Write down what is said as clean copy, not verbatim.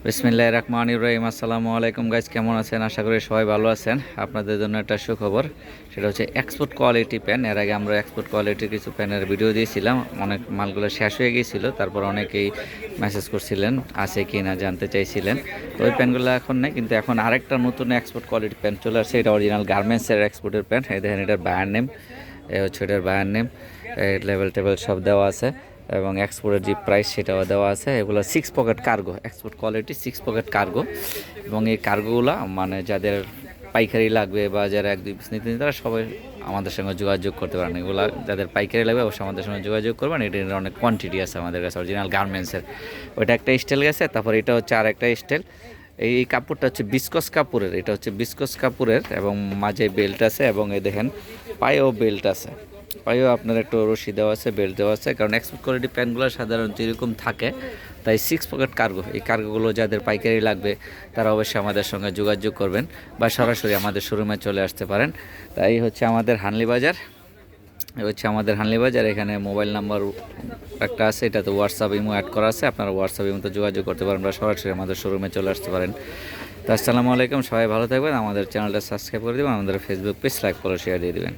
বিসমিল্লাহির রহমানির রহিম। আসসালামু আলাইকুম গাইজ, কেমন আছেন? আশা করি সবাই ভালো আছেন। আপনাদের জন্য একটা সুখবর, সেটা হচ্ছে এক্সপোর্ট কোয়ালিটি প্যান। এর আগে আমরা এক্সপোর্ট কোয়ালিটির কিছু প্যানের ভিডিও দিয়েছিলাম, অনেক মালগুলো শেষ হয়ে গিয়েছিল। তারপর অনেকেই মেসেজ করছিলেন আছে কি না জানতে চাইছিলেন। তো ওই প্যানগুলো এখন নেই, কিন্তু এখন আরেকটা নতুন এক্সপোর্ট কোয়ালিটি প্যান চলে আসছে। এটা অরিজিনাল গার্মেন্টসের এক্সপোর্টের প্যান। এই দেখেন, এটার বায়ার নেম, এ হচ্ছে এটার বায়ার নেম, লেভেল টেবেল সব দেওয়া আছে এবং এক্সপোর্টের যে প্রাইস সেটাও দেওয়া আছে। এগুলো 6 pocket cargo, export quality 6 pocket cargo. এবং এই কার্গোগুলো মানে যাদের পাইকারি লাগবে বা যারা 1-2 পিস নিতে তারা সবাই আমাদের সঙ্গে যোগাযোগ করতে পারেন। এগুলো যাদের পাইকারি লাগবে অবশ্যই আমাদের সঙ্গে যোগাযোগ করবেন। এটার অনেক কোয়ান্টিটি আছে আমাদের কাছে অরিজিনাল গার্মেন্টসের। ওইটা একটা স্টাইল গেছে, তারপর এটা হচ্ছে আর একটা স্টাইল। এই কাপড়টা হচ্ছে বিসকস কাপড়ের, এটা হচ্ছে বিসকস কাপড়ের এবং মাঝে বেল্ট আছে এবং এই দেখেন পায়েও বেল্ট আছে। পায়েও আপনার একটু রশি দেওয়া আছে, বেল্ট দেওয়া আছে, কারণ এক্সপোর্ট কোয়ালিটি প্যান্টগুলো সাধারণত এরকম থাকে। তাই 6 পকেট কার্গো, এই কার্গোগুলো যাদের পাইকারি লাগবে তারা অবশ্যই আমাদের সঙ্গে যোগাযোগ করবেন বা সরাসরি আমাদের শোরুমে চলে আসতে পারেন। তাই হচ্ছে আমাদের হানলি বাজার, এখানে মোবাইল নাম্বার একটা আছে, এটাতে হোয়াটসঅ্যাপ ইমো অ্যাড করা আছে। আপনারা হোয়াটসঅ্যাপ ইমোতে যোগাযোগ করতে পারেন বা সরাসরি আমাদের শোরুমে চলে আসতে পারেন। তো আসসালামু আলাইকুম, সবাই ভালো থাকবেন। আমাদের চ্যানেলটা সাবস্ক্রাইব করে দেবেন, আমাদের ফেসবুক পেজ লাইক করে শেয়ার দিয়ে দেবেন।